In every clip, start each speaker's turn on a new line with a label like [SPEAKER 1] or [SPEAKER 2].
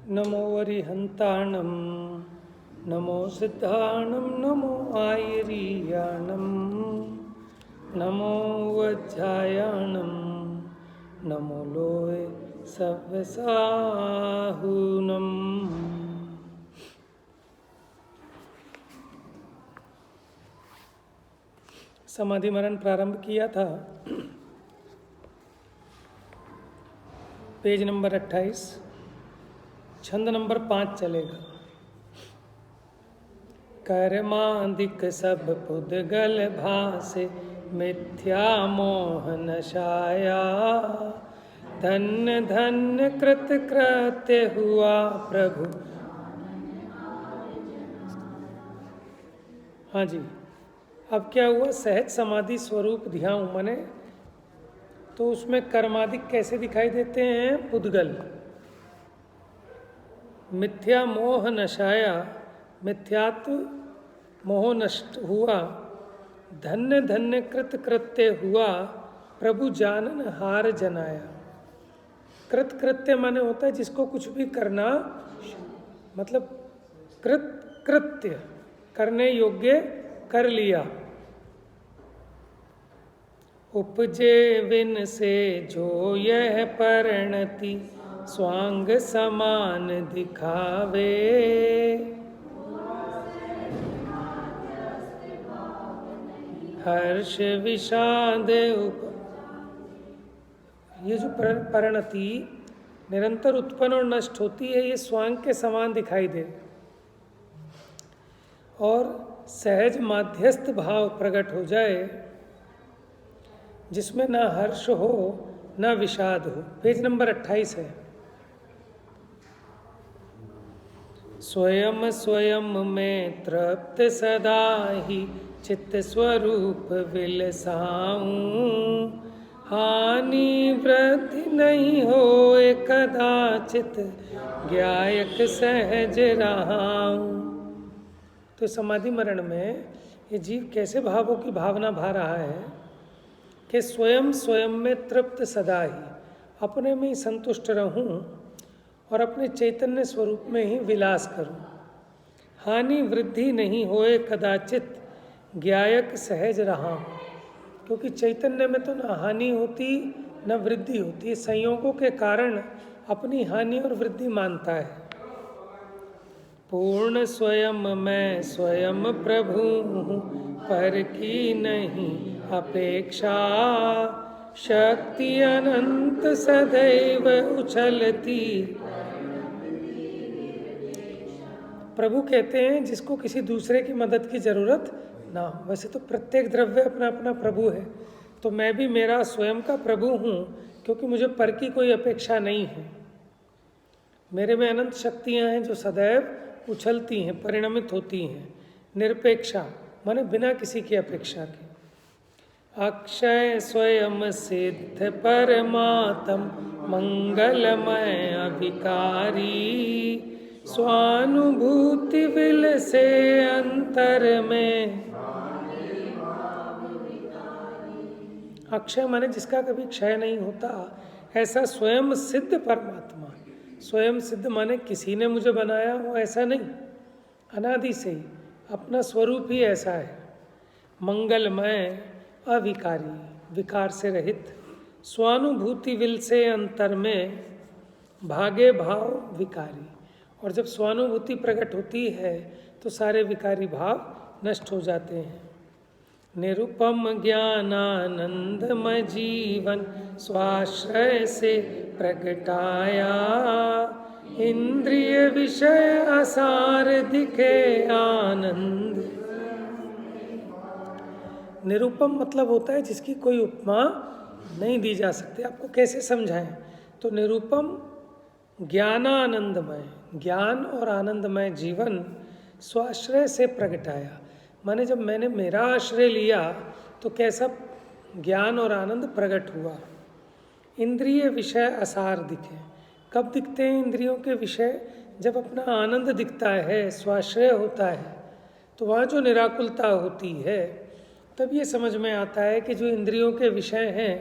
[SPEAKER 1] नमो वरिहन्ताणं नमो सिद्धाणं नमो आयरीयाणं नमो वज्जायाणं नमो लोय सव्यसाहूनम्। समाधि मरण प्रारंभ किया था पेज नंबर 28, छंद नंबर 5 चलेगा। कर्मादिक सब पुद्गल भासे मिथ्या मोह नशाया, धन्य धन्य कृत कृत्य हुआ प्रभु। हाँ जी, अब क्या हुआ? सहज समाधि स्वरूप ध्यान मने तो उसमें कर्मादिक कैसे दिखाई देते हैं? पुद्गल। मिथ्या मोह नशाया, मिथ्यात्व मोह नष्ट हुआ। धन्य धन्य कृत कृत्य हुआ प्रभु जानन हार जनाया। कृत कृत्य माने होता है जिसको कुछ भी करना, मतलब कृत कृत्य करने योग्य कर लिया। उपजे विन से जो यह परिणति स्वांग समान दिखावे, हर्ष विषाद ये जो परिणति निरंतर उत्पन्न और नष्ट होती है, ये स्वांग के समान दिखाई दे और सहज माध्यस्थ भाव प्रकट हो जाए, जिसमें ना हर्ष हो ना विषाद हो। पेज नंबर 28 है। स्वयं स्वयं में तृप्त सदा ही चित्त स्वरूप विलसाऊं, हानि वृद्धि नहीं होए कदाचित ज्ञायक सहज रहाऊं। तो समाधि मरण में ये जीव कैसे भावों की भावना भा रहा है कि स्वयं स्वयं में तृप्त सदा ही, अपने में ही संतुष्ट रहूं और अपने चैतन्य स्वरूप में ही विलास करूं। हानि वृद्धि नहीं होए कदाचित ज्ञायक सहज रहा, क्योंकि चैतन्य में तो न हानि होती न वृद्धि होती। संयोगों के कारण अपनी हानि और वृद्धि मानता है। पूर्ण स्वयं मैं स्वयं प्रभु हूँ, पर की नहीं अपेक्षा, शक्ति अनंत सदैव उछलती। प्रभु कहते हैं जिसको किसी दूसरे की मदद की जरूरत ना हो। वैसे तो प्रत्येक द्रव्य अपना अपना प्रभु है, तो मैं भी मेरा स्वयं का प्रभु हूँ, क्योंकि मुझे पर की कोई अपेक्षा नहीं है। मेरे में अनंत शक्तियाँ हैं जो सदैव उछलती हैं, परिणमित होती हैं। निरपेक्षा माने बिना किसी की अपेक्षा के। अक्षय स्वयं सिद्ध परमात्म मंगलमय अभिकारी, स्वानुभूति विल से अंतर में। अक्षय माने जिसका कभी क्षय नहीं होता, ऐसा स्वयं सिद्ध परमात्मा। स्वयं सिद्ध माने किसी ने मुझे बनाया हो ऐसा नहीं, अनादि से ही अपना स्वरूप ही ऐसा है। मंगलमय अविकारी, विकार से रहित। स्वानुभूति विल से अंतर में, भागे भाव विकारी। और जब स्वानुभूति प्रकट होती है तो सारे विकारी भाव नष्ट हो जाते हैं। निरुपम ज्ञानानंदमय जीवन स्वाश्रय से प्रगटाया, इंद्रिय विषय असार दिखे आनंद। निरुपम मतलब होता है जिसकी कोई उपमा नहीं दी जा सकती। आपको कैसे समझाएं? तो निरुपम ज्ञानानंदमय, ज्ञान और आनंदमय जीवन स्वाश्रय से प्रगटाया, माने जब मैंने मेरा आश्रय लिया तो कैसा ज्ञान और आनंद प्रकट हुआ। इंद्रिय विषय असार दिखे। कब दिखते हैं इंद्रियों के विषय? जब अपना आनंद दिखता है, स्वाश्रय होता है, तो वहाँ जो निराकुलता होती है, तब ये समझ में आता है कि जो इंद्रियों के विषय हैं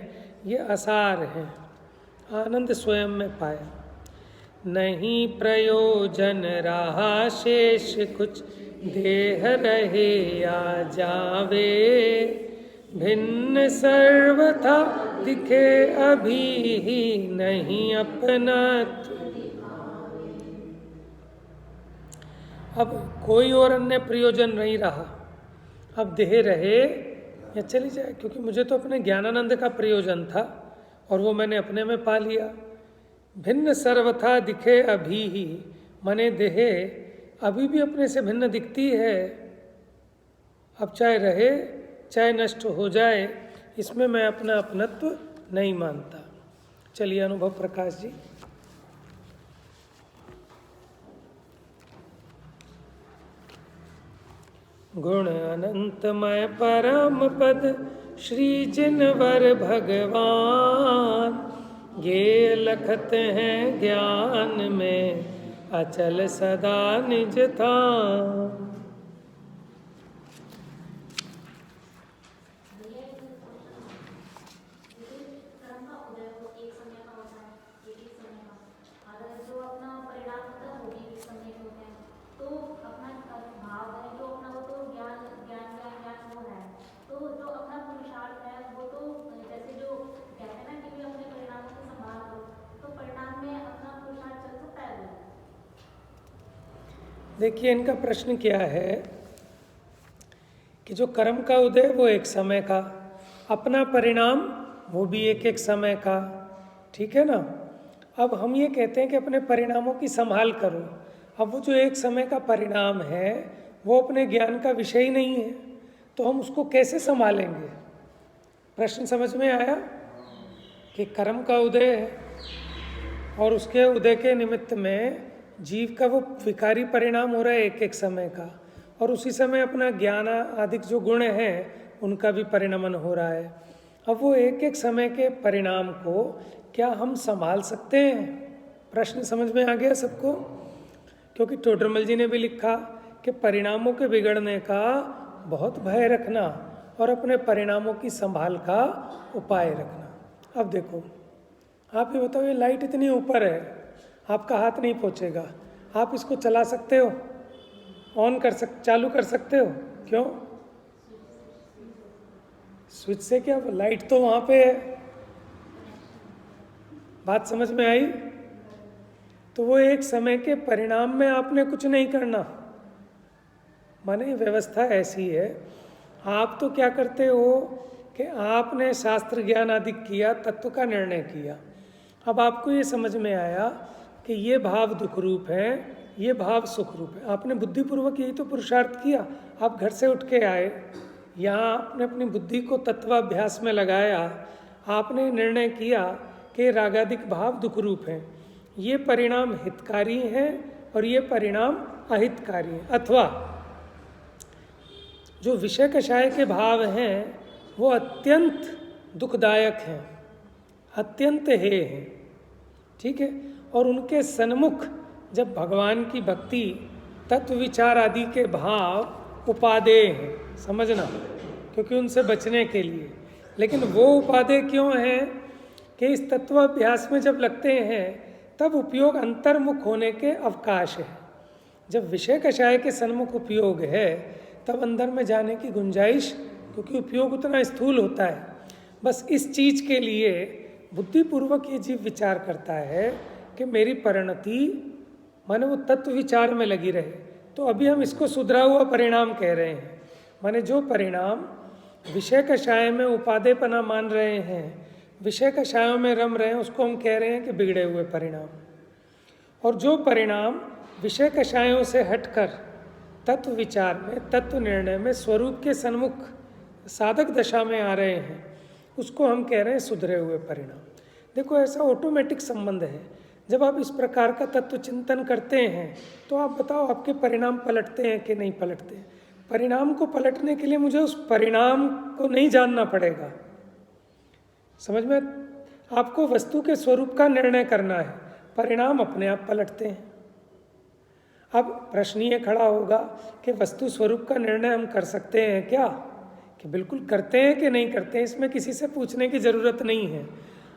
[SPEAKER 1] ये असार हैं। आनंद स्वयं में पाया। नहीं प्रयोजन रहा शेष कुछ, देह रहे या जावे, भिन्न सर्वथा दिखे अभी ही, नहीं अपना। अब कोई और अन्य प्रयोजन नहीं रहा, अब देह रहे या चली जाए, क्योंकि मुझे तो अपने ज्ञानानंद का प्रयोजन था और वो मैंने अपने में पा लिया। भिन्न सर्वथा दिखे अभी ही, माने देह अभी भी अपने से भिन्न दिखती है, अब चाहे रहे चाहे नष्ट हो जाए, इसमें मैं अपना अपनत्व नहीं मानता। चलिए अनुभव प्रकाश जी। गुण अनंतमय परम पद श्री जिनवर भगवान, ये लखत हैं ज्ञान में अचल सदा निज थान। देखिए इनका प्रश्न क्या है कि जो कर्म का उदय वो एक समय का, अपना परिणाम वो भी एक समय का, ठीक है ना। अब हम ये कहते हैं कि अपने परिणामों की संभाल करो। अब वो जो एक समय का परिणाम है वो अपने ज्ञान का विषय ही नहीं है, तो हम उसको कैसे संभालेंगे? प्रश्न समझ में आया कि कर्म का उदय है और उसके उदय के निमित्त में जीव का वो विकारी परिणाम हो रहा है एक समय का, और उसी समय अपना ज्ञान आदि जो गुण हैं उनका भी परिणमन हो रहा है। अब वो एक समय के परिणाम को क्या हम संभाल सकते हैं? प्रश्न समझ में आ गया सबको? क्योंकि टोडरमल जी ने भी लिखा कि परिणामों के बिगड़ने का बहुत भय रखना और अपने परिणामों की संभाल का उपाय रखना। अब देखो, आप ये बताओ, ये लाइट इतनी ऊपर है, आपका हाथ नहीं पहुंचेगा, आप इसको चला सकते हो, चालू कर सकते हो? क्यों? स्विच से क्या, लाइट तो वहां पे है। बात समझ में आई? तो वो एक समय के परिणाम में आपने कुछ नहीं करना, माने व्यवस्था ऐसी है। आप तो क्या करते हो कि आपने शास्त्र ज्ञान आदि किया, तत्व का निर्णय किया। अब आपको ये समझ में आया कि ये भाव दुख रूप है, ये भाव सुख रूप है। आपने बुद्धिपूर्वक यही तो पुरुषार्थ किया। आप घर से उठ के आए, यहाँ आपने अपनी बुद्धि को तत्वाभ्यास में लगाया, आपने निर्णय किया कि रागादिक भाव दुख रूप हैं, ये परिणाम हितकारी हैं और ये परिणाम अहितकारी हैं। अथवा जो विषय कषाय के भाव हैं वो अत्यंत दुखदायक हैं, अत्यंत हे हैं, ठीक है। और उनके सन्मुख जब भगवान की भक्ति, तत्व विचार आदि के भाव उपादेय हैं, समझना, क्योंकि उनसे बचने के लिए। लेकिन वो उपादेय क्यों हैं कि इस तत्वाभ्यास में जब लगते हैं तब उपयोग अंतर्मुख होने के अवकाश है। जब विषय कषाय के सन्मुख उपयोग है तब अंदर में जाने की गुंजाइश, क्योंकि उपयोग उतना स्थूल होता है। बस इस चीज़ के लिए बुद्धिपूर्वक ये जीव विचार करता है कि मेरी परिणति, माने वो तत्व विचार में लगी रहे। तो अभी हम इसको सुधरा हुआ परिणाम कह रहे हैं, माने जो परिणाम विषय कषाय में उपादेयपना मान रहे हैं, विषय कषायों में रम रहे हैं, उसको हम कह रहे हैं कि बिगड़े हुए परिणाम। और जो परिणाम विषय कषायों से हटकर तत्व विचार में, तत्व निर्णय में, स्वरूप के सन्मुख साधक दशा में आ रहे हैं, उसको हम कह रहे हैं सुधरे हुए परिणाम। देखो, ऐसा ऑटोमेटिक संबंध है। जब आप इस प्रकार का तत्व चिंतन करते हैं तो आप बताओ आपके परिणाम पलटते हैं कि नहीं पलटते? परिणाम को पलटने के लिए मुझे उस परिणाम को नहीं जानना पड़ेगा, समझ में? आपको वस्तु के स्वरूप का निर्णय करना है, परिणाम अपने आप पलटते हैं। अब प्रश्न ये खड़ा होगा कि वस्तु स्वरूप का निर्णय हम कर सकते हैं क्या? कि बिल्कुल करते हैं कि नहीं करते हैं, इसमें किसी से पूछने की ज़रूरत नहीं है।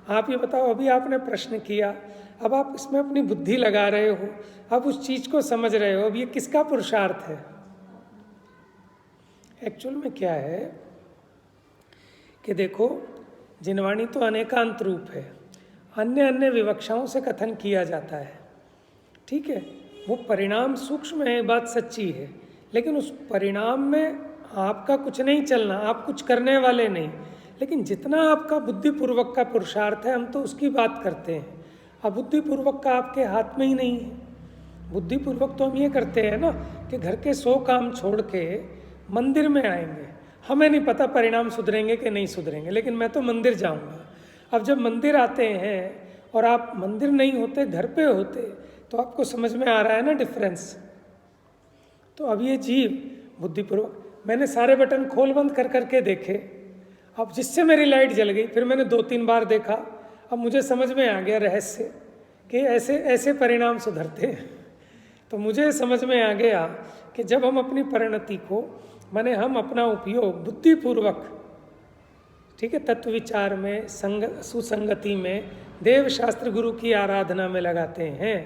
[SPEAKER 1] आप ये बताओ, अभी आपने प्रश्न किया, अब आप इसमें अपनी बुद्धि लगा रहे हो, अब उस चीज को समझ रहे हो, अब ये किसका पुरुषार्थ है? एक्चुअल में क्या है कि देखो, जिनवाणी तो अनेकांत रूप है, अन्य अन्य विवक्षाओं से कथन किया जाता है, ठीक है, वो परिणाम सूक्ष्म है, बात सच्ची है, लेकिन उस परिणाम में आपका कुछ नहीं चलना, आप कुछ करने वाले नहीं, लेकिन जितना आपका बुद्धिपूर्वक का पुरुषार्थ है, हम तो उसकी बात करते हैं। अब बुद्धिपूर्वक का आपके हाथ में ही नहीं है। बुद्धिपूर्वक तो हम ये करते हैं ना कि घर के 100 काम छोड़ के मंदिर में आएंगे, हमें नहीं पता परिणाम सुधरेंगे कि नहीं सुधरेंगे, लेकिन मैं तो मंदिर जाऊंगा। अब जब मंदिर आते हैं और आप मंदिर नहीं होते, घर पे होते, तो आपको समझ में आ रहा है ना डिफरेंस। तो अब ये जीव बुद्धिपूर्वक, मैंने सारे बटन खोल बंद कर करके देखे, अब जिससे मेरी लाइट जल गई, फिर मैंने 2-3 बार देखा, अब मुझे समझ में आ गया रहस्य कि ऐसे ऐसे परिणाम सुधरते हैं। तो मुझे समझ में आ गया कि जब हम अपनी परिणति को, माने हम अपना उपयोग बुद्धिपूर्वक, ठीक है, तत्व विचार में, सुसंगति में, देव शास्त्र गुरु की आराधना में लगाते हैं,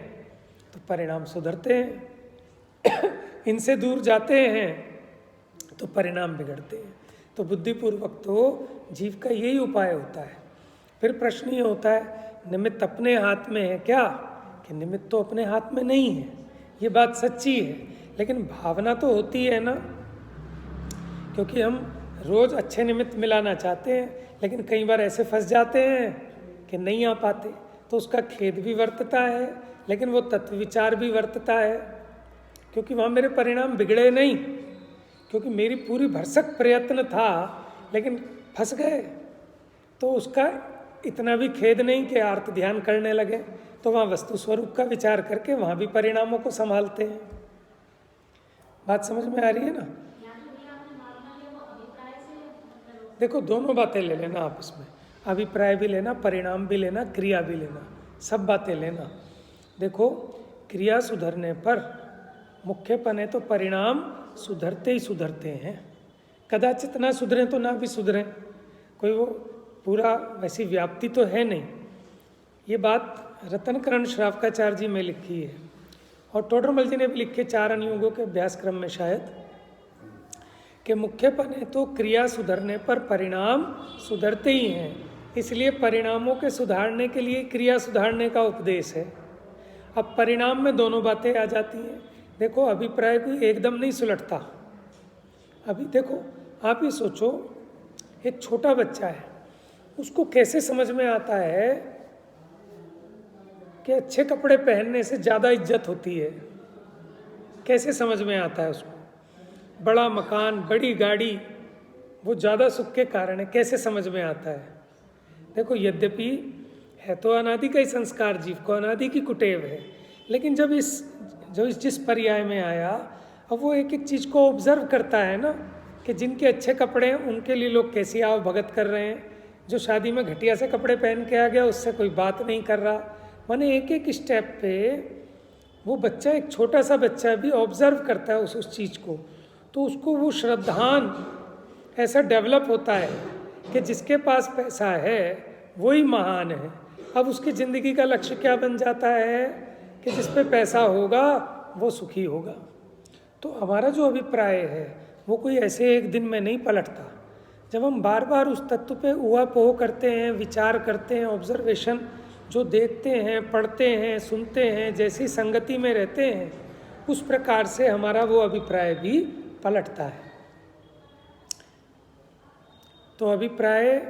[SPEAKER 1] तो परिणाम सुधरते हैं। इनसे दूर जाते हैं तो परिणाम बिगड़ते हैं। तो बुद्धिपूर्वक तो जीव का यही उपाय होता है। फिर प्रश्न ये होता है, निमित्त अपने हाथ में है क्या? कि निमित्त तो अपने हाथ में नहीं है, ये बात सच्ची है, लेकिन भावना तो होती है ना, क्योंकि हम रोज अच्छे निमित्त मिलाना चाहते हैं, लेकिन कई बार ऐसे फंस जाते हैं कि नहीं आ पाते, तो उसका खेद भी वर्तता है, लेकिन वो तत्व विचार भी वर्तता है, क्योंकि वहाँ मेरे परिणाम बिगड़े नहीं, क्योंकि मेरी पूरी भरसक प्रयत्न था, लेकिन फंस गए, तो उसका इतना भी खेद नहीं कि आर्त ध्यान करने लगे। तो वहाँ वस्तु स्वरूप का विचार करके वहाँ भी परिणामों को संभालते हैं। बात समझ में आ रही है ना? देखो, दोनों बातें ले लेना आप इसमें, अभिप्राय भी लेना, परिणाम भी लेना, क्रिया भी लेना, सब बातें लेना। देखो, क्रिया सुधरने पर मुख्यपन है तो परिणाम सुधरते ही सुधरते हैं। कदाचित ना सुधरें तो ना भी सुधरें, कोई वो पूरा वैसी व्याप्ति तो है नहीं। ये बात रतनकरण श्रावकाचार्य जी में लिखी है, और टोडरमल जी ने भी लिखे 4 अनुयोगों के अभ्यासक्रम में शायद, कि मुख्यपन है तो क्रिया सुधरने पर परिणाम सुधरते ही हैं, इसलिए परिणामों के सुधारने के लिए क्रिया सुधारने का उपदेश है। अब परिणाम में दोनों बातें आ जाती हैं। देखो, अभिप्राय भी एकदम नहीं सुलटता। अभी देखो, आप ये सोचो, एक छोटा बच्चा है, उसको कैसे समझ में आता है कि अच्छे कपड़े पहनने से ज़्यादा इज्जत होती है? कैसे समझ में आता है उसको? बड़ा मकान, बड़ी गाड़ी, वो ज़्यादा सुख के कारण है, कैसे समझ में आता है? देखो, यद्यपि है तो अनादि का ही संस्कार, जीव को अनादि की कुटेव है, लेकिन जब जिस पर्याय में आया, अब वो एक एक चीज़ को ऑब्जर्व करता है ना, कि जिनके अच्छे कपड़े हैं उनके लिए लोग कैसी आव भगत कर रहे हैं, जो शादी में घटिया से कपड़े पहन के आ गया उससे कोई बात नहीं कर रहा। माने एक एक स्टेप पे वो बच्चा, एक छोटा सा बच्चा भी ऑब्जर्व करता है उस चीज़ को, तो उसको वो श्रद्धान ऐसा डेवलप होता है कि जिसके पास पैसा है वही महान है। अब उसकी ज़िंदगी का लक्ष्य क्या बन जाता है कि जिस पे पैसा होगा वो सुखी होगा। तो हमारा जो अभिप्राय है वो कोई ऐसे एक दिन में नहीं पलटता। जब हम बार बार उस तत्व पे ऊहापोह करते हैं, विचार करते हैं, ऑब्जर्वेशन जो देखते हैं, पढ़ते हैं, सुनते हैं, जैसी संगति में रहते हैं, उस प्रकार से हमारा वो अभिप्राय भी पलटता है। तो अभिप्राय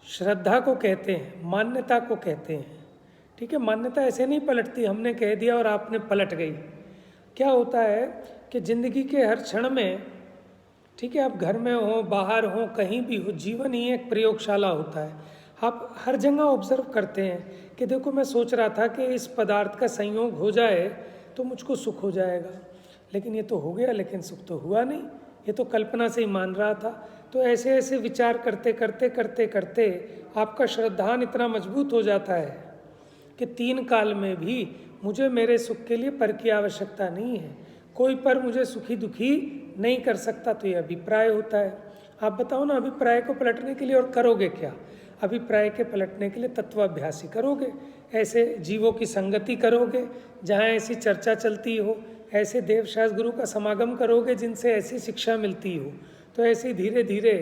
[SPEAKER 1] श्रद्धा को कहते हैं, मान्यता को कहते हैं। ठीक है, मान्यता ऐसे नहीं पलटती, हमने कह दिया और आपने पलट गई। क्या होता है कि जिंदगी के हर क्षण में, ठीक है, आप घर में हो, बाहर हो, कहीं भी हो, जीवन ही एक प्रयोगशाला होता है। आप हर जगह ऑब्जर्व करते हैं कि देखो, मैं सोच रहा था कि इस पदार्थ का संयोग हो जाए तो मुझको सुख हो जाएगा, लेकिन ये तो हो गया, लेकिन सुख तो हुआ नहीं, ये तो कल्पना से ही मान रहा था। तो ऐसे ऐसे विचार करते करते करते करते आपका श्रद्धान इतना मजबूत हो जाता है कि 3 काल में भी मुझे मेरे सुख के लिए पर की आवश्यकता नहीं है, कोई पर मुझे सुखी दुखी नहीं कर सकता। तो ये अभिप्राय होता है। आप बताओ ना, अभिप्राय को पलटने के लिए और करोगे क्या? अभिप्राय के पलटने के लिए तत्वाभ्यासी करोगे, ऐसे जीवों की संगति करोगे जहाँ ऐसी चर्चा चलती हो, ऐसे देवशास्त्र गुरु का समागम करोगे जिनसे ऐसी शिक्षा मिलती हो, तो ऐसे धीरे धीरे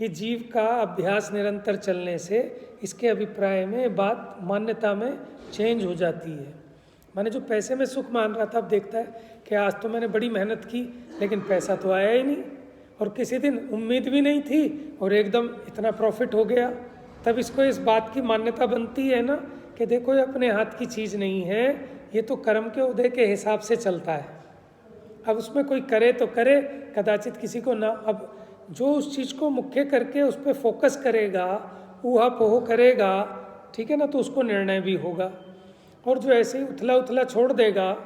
[SPEAKER 1] ये जीव का अभ्यास निरंतर चलने से इसके अभिप्राय में बात मान्यता में चेंज हो जाती है। माने जो पैसे में सुख मान रहा था, अब देखता है कि आज तो मैंने बड़ी मेहनत की लेकिन पैसा तो आया ही नहीं, और किसी दिन उम्मीद भी नहीं थी और एकदम इतना प्रॉफिट हो गया। तब इसको इस बात की मान्यता बनती है ना कि देखो ये अपने हाथ की चीज़ नहीं है, ये तो कर्म के उदय के हिसाब से चलता है। अब उसमें कोई करे तो करे, कदाचित किसी को ना। अब जो उस चीज़ को मुख्य करके उस पर फोकस करेगा, ऊहा पोह करेगा, ठीक है ना, तो उसको निर्णय भी होगा। और जो ऐसे ही उथला उथला छोड़ देगा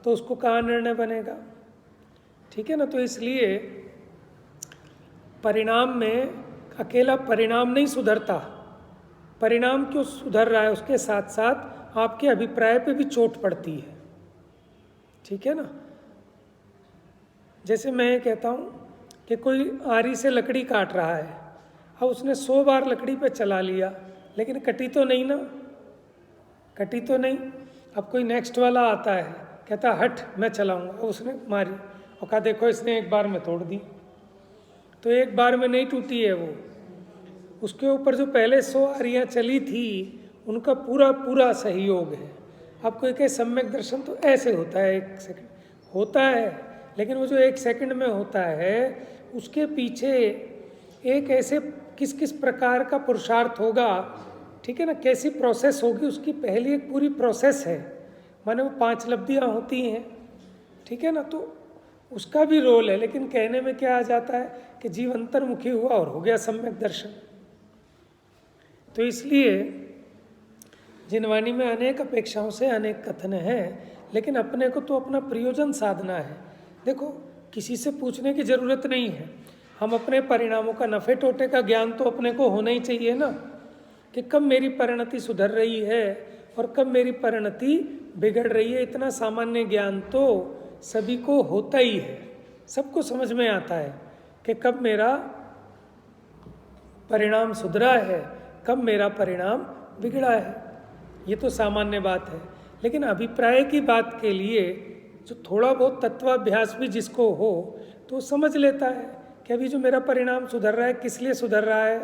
[SPEAKER 1] तो उसको कहाँ निर्णय बनेगा, ठीक है ना। तो इसलिए परिणाम में अकेला परिणाम नहीं सुधरता, परिणाम क्यों सुधर रहा है उसके साथ साथ आपके अभिप्राय पे भी चोट पड़ती है, ठीक है ना। जैसे मैं कहता हूँ कि कोई आरी से लकड़ी काट रहा है, अब उसने 100 बार लकड़ी पे चला लिया लेकिन कटी तो नहीं ना, कटी तो नहीं। अब कोई नेक्स्ट वाला आता है, कहता हट मैं चलाऊंगा, उसने मारी और कहा देखो इसने एक बार में तोड़ दी, तो एक बार में नहीं टूटी है वो, उसके ऊपर जो पहले 100 आरियाँ चली थी उनका पूरा पूरा सहयोग है। अब कोई कहे सम्यक दर्शन तो ऐसे होता है, 1 सेकंड होता है, लेकिन वो जो 1 सेकंड में होता है उसके पीछे एक ऐसे किस किस प्रकार का पुरुषार्थ होगा, ठीक है ना, कैसी प्रोसेस होगी, उसकी पहली एक पूरी प्रोसेस है। माने वो 5 लब्धियाँ होती हैं, ठीक है ना, तो उसका भी रोल है। लेकिन कहने में क्या आ जाता है कि जीव अंतर्मुखी हुआ और हो गया सम्यक दर्शन। तो इसलिए जिनवाणी में अनेक अपेक्षाओं से अनेक कथन हैं, लेकिन अपने को तो अपना प्रयोजन साधना है। देखो किसी से पूछने की ज़रूरत नहीं है, हम अपने परिणामों का नफ़े टोटे का ज्ञान तो अपने को होना ही चाहिए ना, कि कब मेरी परिणति सुधर रही है और कब मेरी परिणति बिगड़ रही है। इतना सामान्य ज्ञान तो सभी को होता ही है, सबको समझ में आता है कि कब मेरा परिणाम सुधरा है, कब मेरा परिणाम बिगड़ा है, ये तो सामान्य बात है। लेकिन अभिप्राय की बात के लिए जो थोड़ा बहुत तत्वाभ्यास भी जिसको हो तो समझ लेता है कि अभी जो मेरा परिणाम सुधर रहा है किस लिए सुधर रहा है।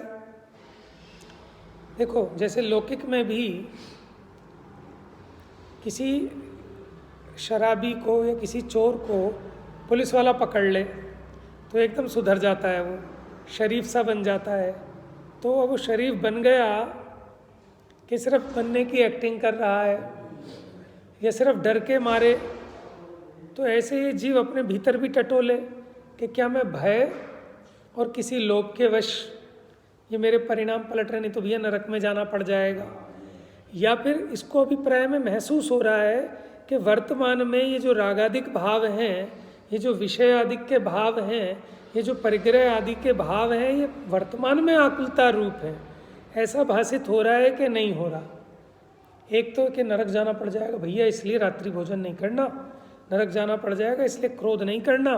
[SPEAKER 1] देखो जैसे लौकिक में भी किसी शराबी को या किसी चोर को पुलिस वाला पकड़ ले तो एकदम सुधर जाता है, वो शरीफ सा बन जाता है। तो अब वो शरीफ बन गया कि सिर्फ बनने की एक्टिंग कर रहा है या सिर्फ डर के मारे। तो ऐसे ही जीव अपने भीतर भी टटोले कि क्या मैं भय और किसी लोभ के वश ये मेरे परिणाम पलट रहे, नहीं तो भैया नरक में जाना पड़ जाएगा। या फिर इसको अभिप्राय में महसूस हो रहा है कि वर्तमान में ये जो रागादिक भाव हैं, ये जो विषय आदि के भाव हैं, ये जो परिग्रह आदि के भाव हैं, ये वर्तमान में आकुलता रूप है। ऐसा भाषित हो रहा है कि नहीं हो रहा। एक तो कि नरक जाना पड़ जाएगा भैया इसलिए रात्रि भोजन नहीं करना, नरक जाना पड़ जाएगा इसलिए क्रोध नहीं करना,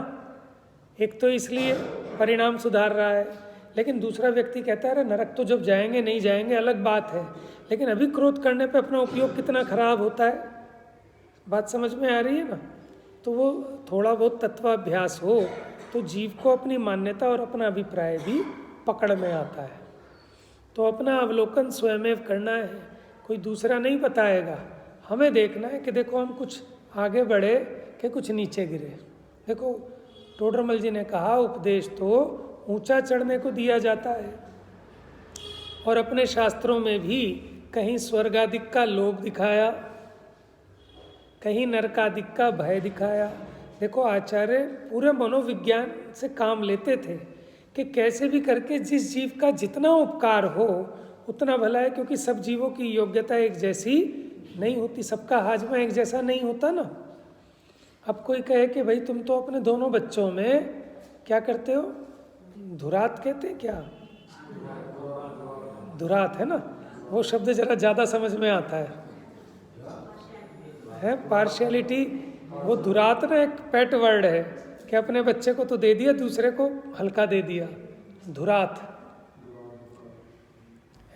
[SPEAKER 1] एक तो इसलिए परिणाम सुधार रहा है। लेकिन दूसरा व्यक्ति कहता है अरे नरक तो जब जाएंगे नहीं जाएंगे अलग बात है, लेकिन अभी क्रोध करने पे अपना उपयोग कितना खराब होता है। बात समझ में आ रही है ना। तो वो थोड़ा बहुत तत्वाभ्यास हो तो जीव को अपनी मान्यता और अपना अभिप्राय भी पकड़ में आता है। तो अपना अवलोकन स्वयमेव करना है, कोई दूसरा नहीं बताएगा। हमें देखना है कि देखो हम कुछ आगे बढ़े कि कुछ नीचे गिरे। देखो टोडरमल जी ने कहा उपदेश तो ऊंचा चढ़ने को दिया जाता है, और अपने शास्त्रों में भी कहीं स्वर्गादिक का लोभ दिखाया, कहीं नरकादिक का भय दिखाया। देखो आचार्य पूरे मनोविज्ञान से काम लेते थे कि कैसे भी करके जिस जीव का जितना उपकार हो उतना भला है, क्योंकि सब जीवों की योग्यता एक जैसी नहीं होती, सबका हाजमा एक जैसा नहीं होता ना। अब कोई कहे कि भाई तुम तो अपने दोनों बच्चों में क्या करते हो, धुरात कहते हैं क्या, धुरात है ना, वो शब्द जरा ज़्यादा समझ में आता है पार्शियलिटी। वो धुरात ना एक पेट वर्ड है कि अपने बच्चे को तो दे दिया दूसरे को हल्का दे दिया, धुरात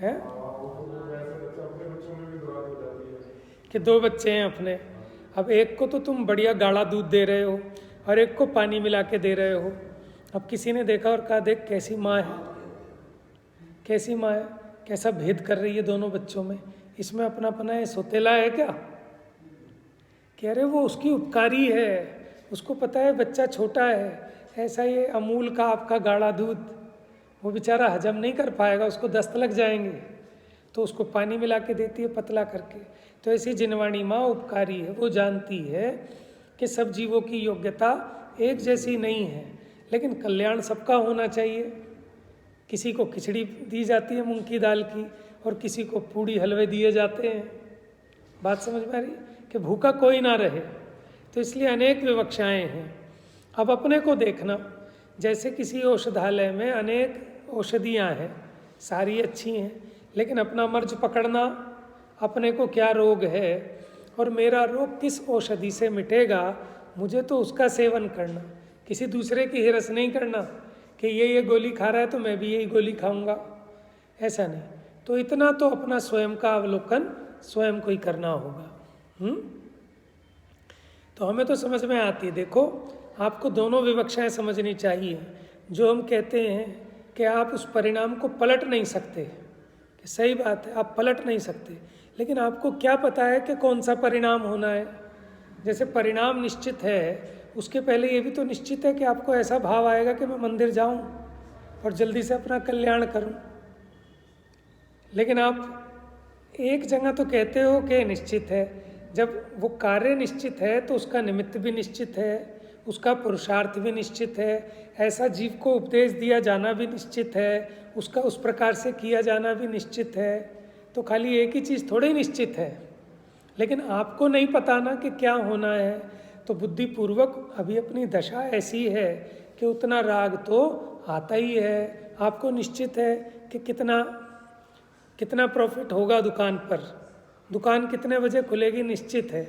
[SPEAKER 1] हैं कि 2 बच्चे हैं अपने, अब एक को तो तुम बढ़िया गाढ़ा दूध दे रहे हो और एक को पानी मिला के दे रहे हो। अब किसी ने देखा और कहा देख कैसी माँ है, कैसी माँ है, कैसा भेद कर रही है दोनों बच्चों में, इसमें अपनापना है, सोतेला है क्या? कह रहे वो उसकी उपकारी है, उसको पता है बच्चा छोटा है। ऐसा ये अमूल का आपका गाढ़ा दूध वो बेचारा हजम नहीं कर पाएगा, उसको दस्त लग जाएंगे, तो उसको पानी मिला के देती है पतला करके। तो ऐसी जिनवाणी माँ उपकारी है, वो जानती है कि सब जीवों की योग्यता एक जैसी नहीं है, लेकिन कल्याण सबका होना चाहिए। किसी को खिचड़ी दी जाती है मूंग की दाल की और किसी को पूड़ी हलवे दिए जाते हैं। बात समझ में आ रही कि भूखा कोई ना रहे, तो इसलिए अनेक विवक्षाएं हैं। अब अपने को देखना, जैसे किसी औषधालय में अनेक औषधियाँ हैं, सारी अच्छी हैं, लेकिन अपना मर्ज पकड़ना, अपने को क्या रोग है और मेरा रोग किस औषधि से मिटेगा, मुझे तो उसका सेवन करना, किसी दूसरे की हिरस नहीं करना कि ये गोली खा रहा है तो मैं भी यही गोली खाऊंगा, ऐसा नहीं। तो इतना तो अपना स्वयं का अवलोकन स्वयं को ही करना होगा। तो हमें तो समझ में आती है। देखो आपको दोनों विवक्षाएं समझनी चाहिए। जो हम कहते हैं कि आप उस परिणाम को पलट नहीं सकते, कि सही बात है आप पलट नहीं सकते, लेकिन आपको क्या पता है कि कौन सा परिणाम होना है। जैसे परिणाम निश्चित है, उसके पहले ये भी तो निश्चित है कि आपको ऐसा भाव आएगा कि मैं मंदिर जाऊं और जल्दी से अपना कल्याण करूं। लेकिन आप एक जगह तो कहते हो कि निश्चित है, जब वो कार्य निश्चित है तो उसका निमित्त भी निश्चित है, उसका पुरुषार्थ भी निश्चित है, ऐसा जीव को उपदेश दिया जाना भी निश्चित है, उसका उस प्रकार से किया जाना भी निश्चित है। तो खाली एक ही चीज़ थोड़ी निश्चित है, लेकिन आपको नहीं पता ना कि क्या होना है। तो बुद्धिपूर्वक अभी अपनी दशा ऐसी है कि उतना राग तो आता ही है। आपको निश्चित है कि कितना प्रॉफिट होगा दुकान पर, दुकान कितने बजे खुलेगी निश्चित है,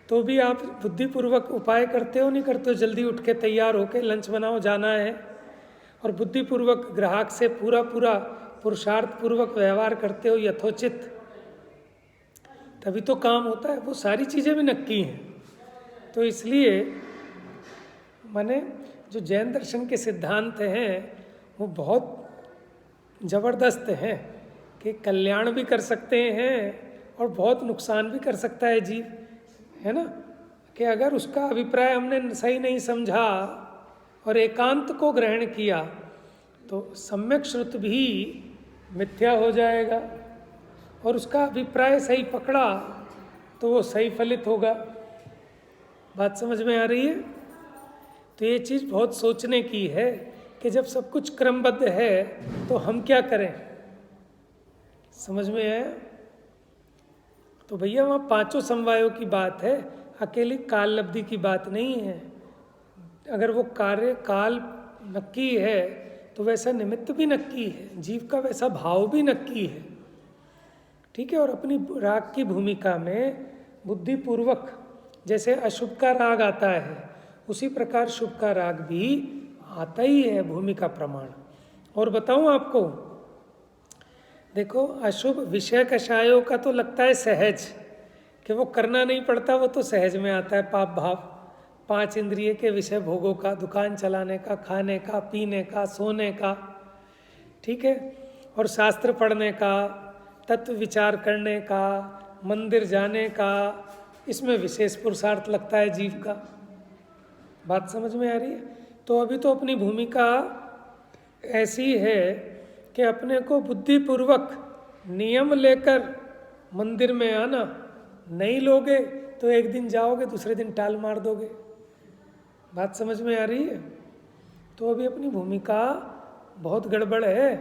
[SPEAKER 1] तो भी आप बुद्धिपूर्वक उपाय करते हो नहीं करते हो, जल्दी उठ के तैयार होके लंच बनाओ जाना है, और बुद्धिपूर्वक ग्राहक से पूरा पुरुषार्थ पूर्वक व्यवहार करते हो यथोचित, तभी तो काम होता है। वो सारी चीज़ें भी नक्की हैं। तो इसलिए माने जो जैन दर्शन के सिद्धांत हैं वो बहुत ज़बरदस्त हैं कि कल्याण भी कर सकते हैं और बहुत नुकसान भी कर सकता है जीव, है ना। कि अगर उसका अभिप्राय हमने सही नहीं समझा और एकांत को ग्रहण किया तो सम्यक श्रुत भी मिथ्या हो जाएगा, और उसका अभिप्राय सही पकड़ा तो वो सही फलित होगा। बात समझ में आ रही है। तो ये चीज़ बहुत सोचने की है कि जब सब कुछ क्रमबद्ध है तो हम क्या करें। समझ में आया। तो भैया वहाँ 5 समवायों की बात है, अकेली काल लब्धि की बात नहीं है। अगर वो कार्य काल नक्की है तो वैसा निमित्त भी नक्की है, जीव का वैसा भाव भी नक्की है, ठीक है। और अपनी राग की भूमिका में बुद्धिपूर्वक, जैसे अशुभ का राग आता है उसी प्रकार शुभ का राग भी आता ही है भूमिका प्रमाण। और बताऊं आपको, देखो अशुभ विषय कषायों का तो लगता है सहज कि वो करना नहीं पड़ता, वो तो सहज में आता है पाप भाव। 5 इंद्रिय के विषय भोगों का, दुकान चलाने का, खाने का, पीने का, सोने का, ठीक है, और शास्त्र पढ़ने का, तत्व विचार करने का, मंदिर जाने का, इसमें विशेष पुरुषार्थ लगता है जीव का। बात समझ में आ रही है। तो अभी तो अपनी भूमिका ऐसी है कि अपने को बुद्धिपूर्वक नियम लेकर मंदिर में आना, नहीं लोगे तो एक दिन जाओगे दूसरे दिन टाल मार दोगे। बात समझ में आ रही है। तो अभी अपनी भूमिका बहुत गड़बड़ है,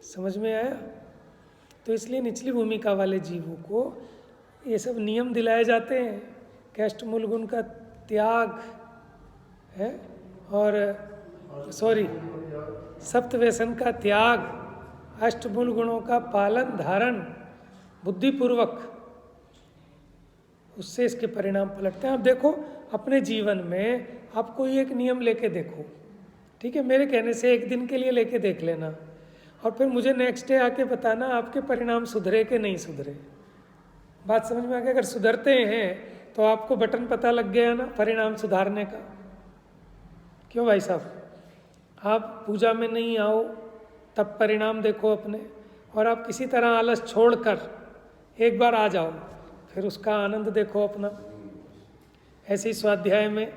[SPEAKER 1] समझ में आया। तो इसलिए निचली भूमिका वाले जीवों को ये सब नियम दिलाए जाते हैं कि अष्टमूल गुण का त्याग है, और सप्त व्यसन का त्याग, अष्टमूल गुणों का पालन धारण बुद्धिपूर्वक, उससे इसके परिणाम पलटते हैं। अब देखो अपने जीवन में आप कोई एक नियम लेके देखो, ठीक है, मेरे कहने से एक दिन के लिए लेके देख लेना, और फिर मुझे नेक्स्ट डे आके बताना आपके परिणाम सुधरे कि नहीं सुधरे। बात समझ में आ गई? अगर सुधरते हैं तो आपको बटन पता लग गया ना परिणाम सुधारने का। क्यों भाई साहब? आप पूजा में नहीं आओ तब परिणाम देखो अपने, और आप किसी तरह आलस छोड़कर एक बार आ जाओ फिर उसका आनंद देखो अपना। ऐसे ही स्वाध्याय में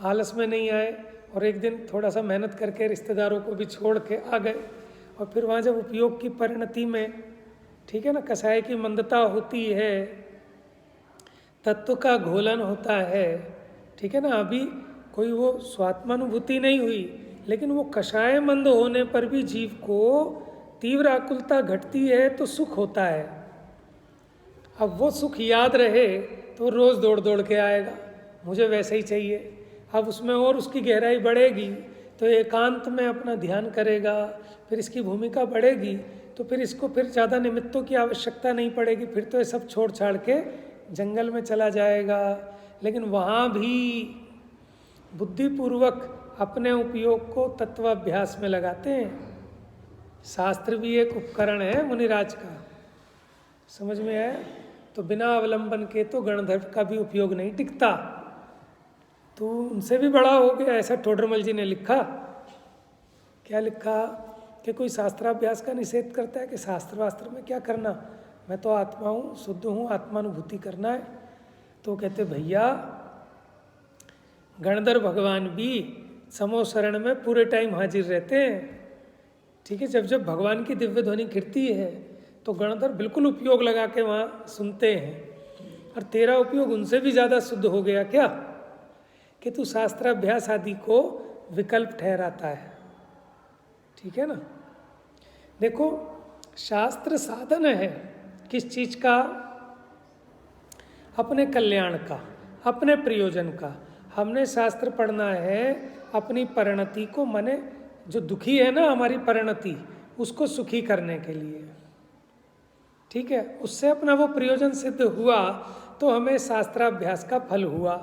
[SPEAKER 1] आलस में नहीं आए और एक दिन थोड़ा सा मेहनत करके रिश्तेदारों को भी छोड़ के आ गए, और फिर वहाँ जब उपयोग की परिणति में, ठीक है ना, कसाय की मंदता होती है, तत्व का घोलन होता है, ठीक है ना, अभी कोई वो स्वात्मानुभूति नहीं हुई, लेकिन वो कषाय मंद होने पर भी जीव को तीव्र आकुलता घटती है तो सुख होता है। अब वो सुख याद रहे तो रोज़ दौड़ दौड़ के आएगा, मुझे वैसे ही चाहिए। अब उसमें और उसकी गहराई बढ़ेगी तो एकांत में अपना ध्यान करेगा, फिर इसकी भूमिका बढ़ेगी तो फिर इसको फिर ज़्यादा निमित्तों की आवश्यकता नहीं पड़ेगी, फिर तो ये सब छोड़ छाड़ के जंगल में चला जाएगा। लेकिन वहाँ भी बुद्धिपूर्वक अपने उपयोग को तत्वाभ्यास में लगाते हैं। शास्त्र भी एक उपकरण है मुनिराज का, समझ में आया? तो बिना अवलंबन के तो गणधर्व का भी उपयोग नहीं टिकता। तो उनसे भी बड़ा हो गया, ऐसा टोडरमल जी ने लिखा। क्या लिखा? कि कोई शास्त्राभ्यास का निषेध करता है कि शास्त्र वास्त्र में क्या करना, मैं तो आत्मा हूँ, शुद्ध हूँ, आत्मानुभूति करना है। तो कहते भैया गणधर भगवान भी समो शरण में पूरे टाइम हाजिर रहते हैं, ठीक है। जब जब भगवान की दिव्य ध्वनि गिरती है तो गणधर बिल्कुल उपयोग लगा के वहाँ सुनते हैं। और तेरा उपयोग उनसे भी ज़्यादा शुद्ध हो गया क्या कि तू शास्त्राभ्यास आदि को विकल्प ठहराता है, ठीक है ना। देखो शास्त्र साधन है किस चीज़ का? अपने कल्याण का, अपने प्रयोजन का। हमने शास्त्र पढ़ना है अपनी परिणति को, माने जो दुखी है ना हमारी परिणति, उसको सुखी करने के लिए, ठीक है। उससे अपना वो प्रयोजन सिद्ध हुआ तो हमें शास्त्राभ्यास का फल हुआ।